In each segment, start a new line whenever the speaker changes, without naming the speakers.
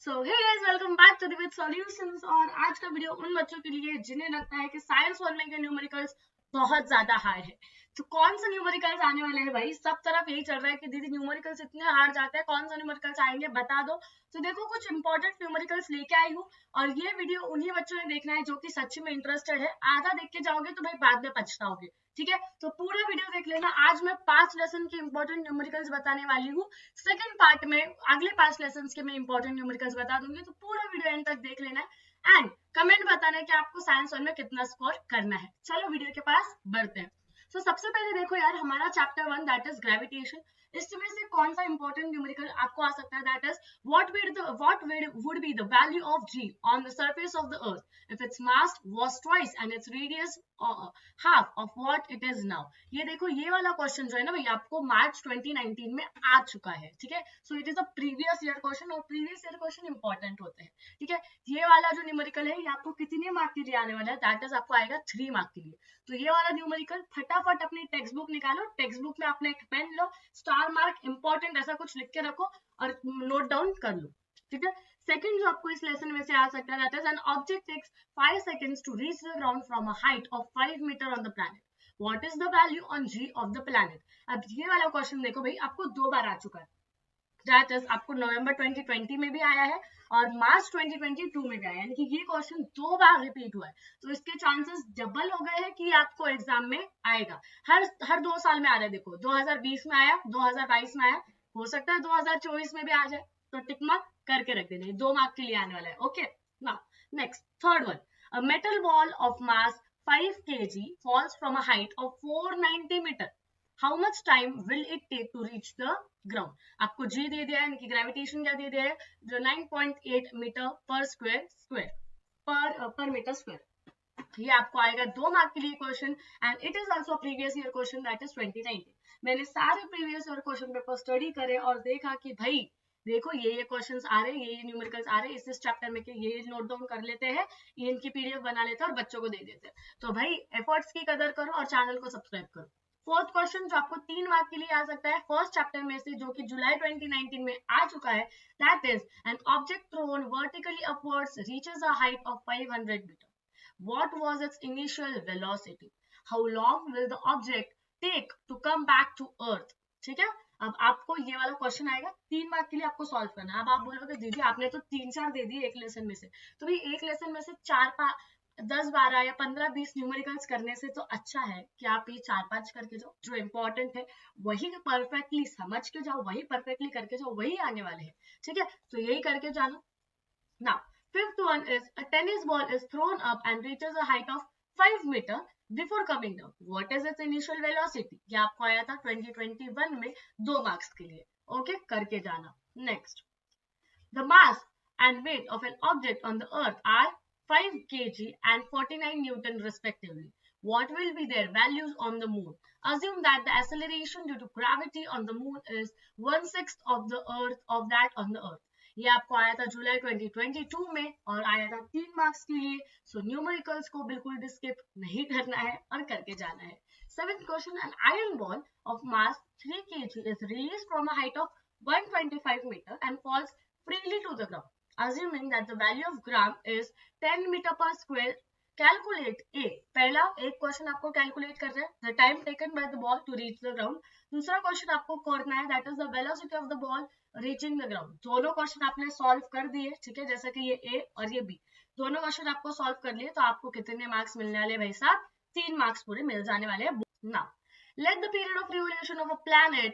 So hey guys, welcome back to with solutions. और आज का वीडियो उन बच्चों के लिए जिन्हें लगता है कि साइंस वन में के न्यूमेरिकल्स बहुत ज्यादा हार्ड है। तो कौन सा न्यूमेरिकल्स आने वाले हैं भाई? सब तरफ यही चल रहा है कि दीदी न्यूमेरिकल्स इतने हार्ड जाते हैं, कौन सा न्यूमेरिकल्स आएंगे बता दो। तो देखो, कुछ इंपॉर्टेंट न्यूमेरिकल्स लेके आई हूँ और ये वीडियो उन्हीं बच्चों ने देखना है जो कि सच में इंटरेस्टेड है। आधा देख के जाओगे तो भाई बाद में पछताओगे, ठीक है? तो पूरा वीडियो देख लेना। आज मैं 5 लेसन के इंपॉर्टेंट न्यूमेरिकल्स बताने वाली हूँ। सेकंड पार्ट में अगले 5 लेसन के मैं इंपॉर्टेंट न्यूमेरिकल्स बता दूंगी। तो पूरा वीडियो एंड तक देख लेना है एंड कमेंट बताना है कि आपको साइंस वन में कितना स्कोर करना है। चलो वीडियो के पास बढ़ते हैं। तो सबसे पहले देखो यार, हमारा चैप्टर 1 दैट इज ग्रेविटेशन। इसमें से कौन सा इंपॉर्टेंट न्यूमेरिकल आपको आ सकता है? That is what would be the value of g on the surface of the earth if its mass was twice and its radius half of what it is now। ये देखो, ये वाला question जो है ना भैया, आपको मार्च 2019 में आ चुका है, ठीक है? So it is a previous year question और प्रीवियस ईयर क्वेश्चन इंपॉर्टेंट होते हैं, ठीक है? ये वाला जो न्यूमेरिकल है ये आपको कितने मार्क के लिए आने वाला है? दैट इज आपको आएगा 3 मार्क के लिए। तो ये वाला न्यूमेरिकल फटाफट अपनी टेक्स्ट बुक निकालो, टेक्स्ट बुक में अपने एक पेन लो, स्टार मार्क इंपॉर्टेंट ऐसा कुछ लिख के रखो और नोट डाउन कर लो, ठीक है? सेकंड जो आपको इस लेसन में से आ सकता है, that is an object takes 5 seconds to reach the ground from a height of 5 meter on the planet. What is the value on g of the planet? अब ये वाला क्वेश्चन देखो भाई, आपको 2 बार आ चुका है। दैट इज आपको नवंबर 2020 में भी आया है और मार्च 2022 में भी आया है, यानी कि ये क्वेश्चन 2 बार रिपीट हुआ है। तो इसके चांसेस डबल हो गए हैं कि आपको एग्जाम में आएगा। हर 2 साल में आ रहा है। देखो, 2020 में आया, 2022 में आया, हो सकता है 2024 में भी आ जाए। तो टिक मार्क करके रख देना, 2 मार्क के लिए आने वाला है। Okay, now next third one. A metal ball of mass 5 kg falls from a height of 490 meter. How much time will it take to reach the ground? आपको जी दे दिया है, यानी कि ग्रेविटेशन क्या दे दिया है? जो 9.8 मीटर पर मीटर स्क्वायर। ये आपको आएगा 2 मार्क के लिए question and it is also previous year question, that is 2019। मैंने सारे previous year question paper study करे और देखा कि भाई देखो, ये क्वेश्चंस आ रहे हैं, ये न्यूमेरिकल्स आ रहे हैं इस चैप्टर में के, ये नोट डाउन कर लेते हैं, ये इनकी पीडीएफ बना लेते हैं और बच्चों को दे देते हैं। तो भाई एफर्ट्स की कदर करो और चैनल को सब्सक्राइब करो। फोर्थ क्वेश्चन जो आपको 3 मार्क के लिए आ सकता है फर्स्ट चैप्टर में से, जो कि जुलाई 2019 में आ चुका है, that is an object thrown vertically upwards reaches a height of 500 metre. What was its initial velocity? How long will the object take to come back to earth? ठीक है? अब आपको ये वाला क्वेश्चन आएगा, 3 मार्क के लिए आपको सॉल्व करना है। अब आप बोलोगे दीदी आपने तो 3-4 दे दिए एक लेसन में से। तो भाई एक लेसन में से 10-12 या 15-20 न्यूमेरिकल्स करने से तो अच्छा है कि आप ये 4-5 करके जाओ, जो इंपॉर्टेंट है वही परफेक्टली समझ के जाओ, वही परफेक्टली करके जाओ, वही आने वाले हैं, ठीक है? तो यही करके जाना। Now, fifth one is a tennis ball is thrown up and reaches a height of 5 meter before coming down. What is its initial velocity? ये आपको आया था 2021 में 2 मार्क्स के लिए। ओके, करके जाना। Next, the mass and weight of an object on the earth are 5 kg and 49 newton respectively. What will be their values on the moon? Assume that the acceleration due to gravity on the moon is 1/6 of the earth of that on the earth. ये आपको आया था जुलाई 2022 में और आया था 3 marks के लिए। सो न्यूमेरिकल्स को बिल्कुल भी स्किप नहीं करना है और करके जाना है। Seventh question, an iron ball of mass 3 kg is released from a height of 125 meter and falls freely to the ground. Assuming that the value of gram is 10 meter per square, calculate A। पहला एक question आपको calculate कर रहे हैं, the time taken by the ball to reach the ground। दूसरा question आपको करना है, that is the velocity of the ball reaching the ground। दोनों क्वेश्चन आपने सॉल्व कर दिए, ठीक है? जैसा कि ये A और ये B दोनों क्वेश्चन आपको सॉल्व कर लिए, तो आपको कितने मार्क्स मिलने वाले भाई साहब? 3 मार्क्स पूरे मिल जाने वाले हैं। Now, let the period of revolution of a planet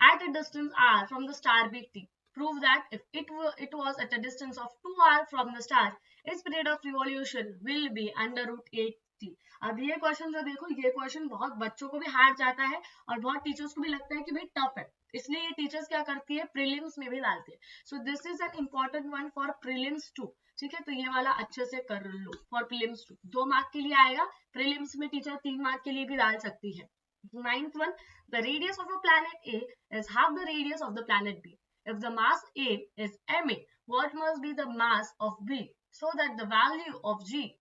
at a distance r from the star be t. Prove that if it was at a distance of 2r from the star, its period of revolution will be under root 8t। अब ये question जो देखो, ये question बहुत बच्चों को भी hard जाता है और बहुत टीचर्स को भी लगता है कि भाई टफ है, इसलिए ये टीचर्स क्या करती है, प्रीलिम्स में भी डालती है। So this is an important one for prelims too, ठीक है? तो ये वाला अच्छे से कर लो फॉर प्रीलिम्स टू। 2 मार्क के लिए आएगा, प्रीलिम्स में टीचर 3 मार्क के लिए भी डाल सकती है। Ninth one, the radius of a planet A is half the radius of the planet B. If the mass A is ma, what must be the mass of B so that the value of G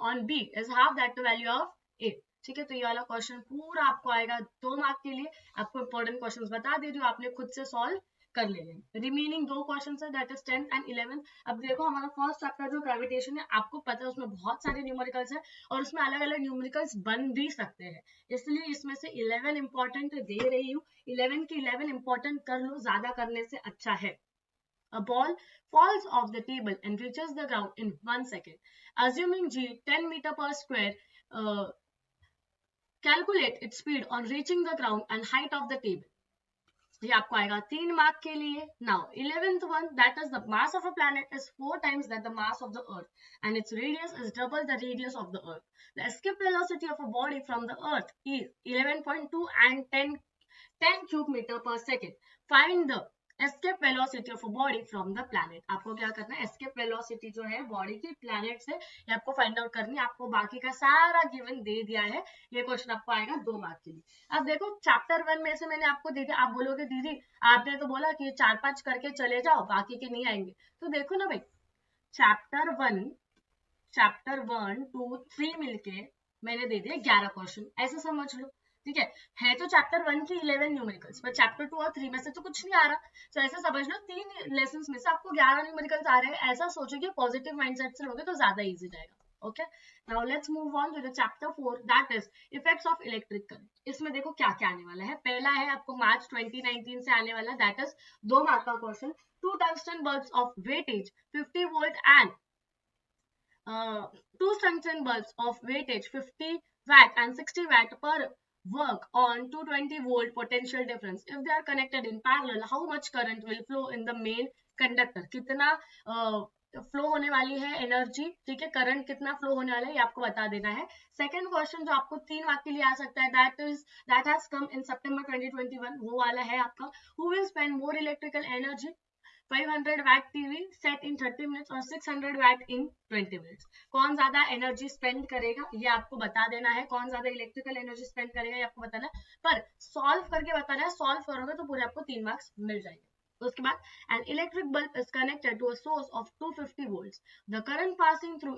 on B is half that the value of A? ठीक है? तो ये वाला question पूरा आपको आएगा 2 mark के लिए। आपको इंपॉर्टेंट क्वेश्चंस बता दे रही हूँ, आपने खुद से सॉल्व कर लेंगे। रिमेनिंग 2 क्वेश्चन है that is 10th and 11th। अब देखो हमारा फर्स्ट चैप्टर जो ग्रेविटेशन है, आपको पता है उसमें बहुत सारे न्यूमेरिकल्स है और उसमें अलग अलग न्यूमेरिकल्स बन भी सकते हैं, इसलिए इसमें से 11 इंपॉर्टेंट दे रही हूँ। 11 की 11 इंपॉर्टेंट कर लो, ज्यादा करने से अच्छा है। A ball falls off the table and reaches the ground in 1 second. Assuming g 10 meter per square, calculate its speed on reaching the ground and height of the table. ये आपको आएगा 3 मार्क के लिए। Now 11th one, that is the mass of a planet is 4 times that the mass of the earth and its radius is double the radius of the earth. The escape velocity of a body from the earth is 11.2 and 10 cubic meter per second. Find the escape velocity of body from the planet. आपको क्या करना है, escape velocity जो है body की planet से, ये आपको फाइंड आउट करनी है। आपको बाकी का सारा गिवन दे दिया है, ये क्वेश्चन आपको आएगा 2 मार्क के लिए। अब देखो चैप्टर 1 में से मैंने आपको दे दिया, आप बोलोगे दीदी आपने तो बोला कि 4-5 करके चले जाओ, बाकी के नहीं आएंगे। तो देखो ना भाई, चैप्टर 1, 2, 3 मिलके मैंने दे दिया 11 क्वेश्चन, ऐसे समझ लो, ठीक है तो चैप्टर 1 की 11 न्यूमेरिकल्स, पर चैप्टर 2 और 3 में से तो कुछ नहीं आ रहा, तो ऐसा समझ लो 3 लेसन्स में से आपको 11 न्यूमेरिकल्स आ रहे हैं। ऐसा सोचो कि पॉजिटिव माइंडसेट से लोगे तो ज्यादा इजी जाएगा। Okay, now let's move on to the chapter 4, that is effects of electric current. इसमें देखो क्या क्या आने वाला है। पहला है आपको मार्च 2019 से आने वाला, दैट इज 2 मार्क का question. 2 tungsten bulbs of weightage 50 volt and 2 tungsten bulbs of weightage 50 watt and 60 watt per work on 220 volt potential difference. If they are connected in parallel, how much current will flow in the main conductor? कितना flow होने वाली है energy, ठीक है, current कितना flow होने वाला है, ये आपको बता देना है। सेकंड क्वेश्चन जो आपको 3 मार्क के लिए आ सकता है, दैट हैज कम इन सितंबर 2021, वो वाला है आपका, who will spend more electrical energy, 500 watt TV set in 30 minutes और 600 watt in 20 minutes। कौन ज्यादा एनर्जी स्पेंड करेगा ये आपको बता देना है, कौन ज्यादा इलेक्ट्रिकल एनर्जी स्पेंड करेगा ये आपको बताना है, पर सॉल्व करके बताना है। सॉल्व करोगे तो पूरे आपको 3 मार्क्स मिल जाएंगे। उसके बाद an electric bulb is connected to a source of 250 volts, the current passing through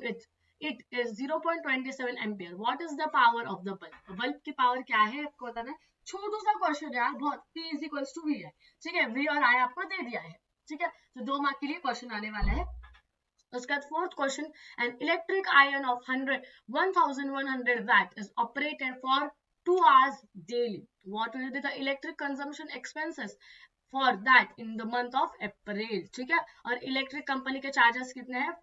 it is 0.27 ampere. What is the power of the bulb? Bulb की पावर क्या है आपको बताना है। छोटू सा क्वेश्चन है यार, बहुत, P is equals to V है, ठीक है, V और I आपको दे दिया है, ठीक है, तो 2 मार्क के लिए क्वेश्चन आने वाला है। उसके बाद fourth question, an electric iron of 1100 watt is operated for 2 hours daily. What will be the electric consumption expenses for that in the month of April? ठीक है, और इलेक्ट्रिक कंपनी के चार्जेस कितने हैं,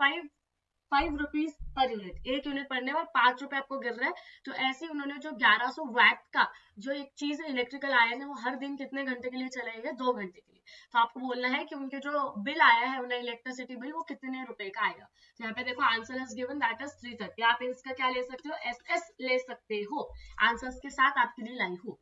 5 रुपीज पर यूनिट, 1 यूनिट पढ़ने पर 5 रुपए आपको गिर रहा है। तो ऐसे उन्होंने जो 1100 वैट का जो एक चीज है इलेक्ट्रिकल आयरन है, वो हर दिन कितने घंटे के लिए चलाएंगे, 2 घंटे के लिए। तो आपको बोलना है कि उनके जो बिल आया है उन्हें इलेक्ट्रिसिटी बिल, वो कितने रुपए का आएगा। तो यहाँ पे देखो answer is given, that is 330। आप इसका क्या ले सकते हो, SS ले सकते हो, आंसर्स के साथ आपके लिए लाई हूँ।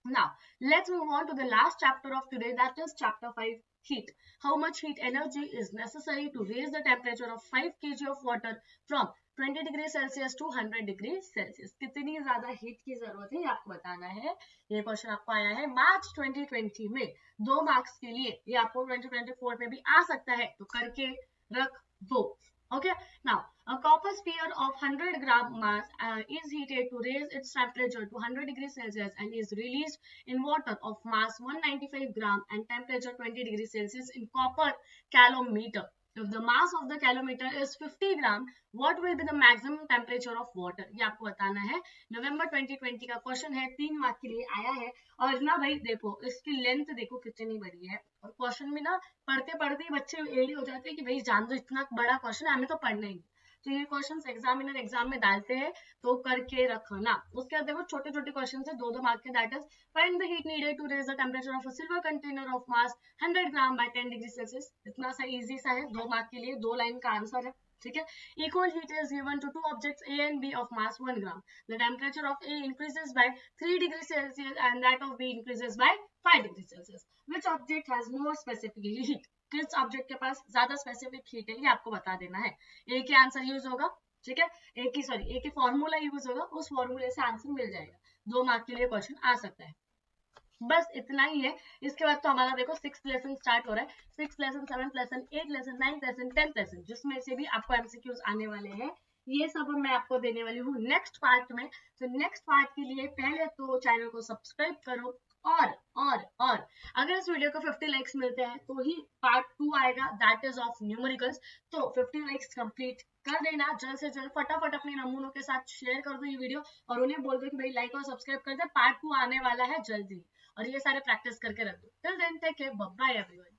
Now let's move on to the last chapter of today, that is chapter 5, heat. How much heat energy is necessary to raise the temperature of 5 kg of water from 20 degree Celsius to 100 degree Celsius? कितनी ज्यादा heat की जरूरत है ये आपको बताना है। ये क्वेश्चन आपको आया है मार्च 2020 में, 2 मार्क्स के लिए। ये आपको 2024 में भी आ सकता है, तो करके रख दो। Okay, now a copper sphere of 100 gram mass is heated to raise its temperature to 100 degrees Celsius and is released in water of mass 195 gram and temperature 20 degrees Celsius in copper calometer. If the mass of the calometer is 50 gram, what will be the maximum temperature of water? ये आपको बताना है। नवंबर 2020 का question है, 3 mark के लिए आया है। और ना भाई देखो इसकी लेंथ देखो कितनी बड़ी है, और क्वेश्चन भी ना पढ़ते पढ़ते बच्चे एडी हो जाते हैं कि भाई जान दो इतना बड़ा क्वेश्चन है, हमें तो पढ़ना ही। तो ये क्वेश्चंस एग्जामिनर एग्जाम में डालते हैं, तो करके रखना। उसके बाद देखो छोटे छोटे क्वेश्चन है 2-2 मार्क के, that is find the heat needed to raise the temperature of a silver container of mass 100 gram by 10 degree Celsius. इतना सा इजी सा है, 2 मार्क के लिए, 2 लाइन का आंसर है, ठीक है। Equal heat is given to 2 objects A and B of mass 1 gram. The temperature of A increases by 3 degrees Celsius and that of B increases by 5 degrees Celsius. Which object has more specific heat? किस object के पास ज्यादा specific heat है ये आपको बता देना है। एक ही आंसर यूज होगा, ठीक है, एक ही फॉर्मूला यूज होगा, उस फॉर्मूले से आंसर मिल जाएगा। 2 मार्क के लिए क्वेश्चन आ सकता है, बस इतना ही है। इसके बाद तो हमारा देखो 6th लेसन स्टार्ट हो रहा है, 6th lesson, 7th lesson, 8th lesson, 9th lesson, 10th lesson, जिसमें से भी आपको एमसीक्यूज आने वाले हैं। ये सब मैं आपको देने वाली हूँ नेक्स्ट पार्ट में। तो नेक्स्ट पार्ट के लिए पहले तो चैनल को सब्सक्राइब करो और अगर इस वीडियो को 50 लाइक्स मिलते हैं तो ही पार्ट 2 आएगा, दैट इज ऑफ न्यूमेरिकल्स। तो 50 लाइक्स कंप्लीट कर देना जल्द से जल्द, फटाफट अपने नमूनों के साथ शेयर कर दो ये वीडियो और उन्हें बोल दो कि भाई लाइक और सब्सक्राइब कर दे, पार्ट 2 आने वाला है जल्दी, और ये सारे प्रैक्टिस करके रख दो। Till then take care, bye bye everyone.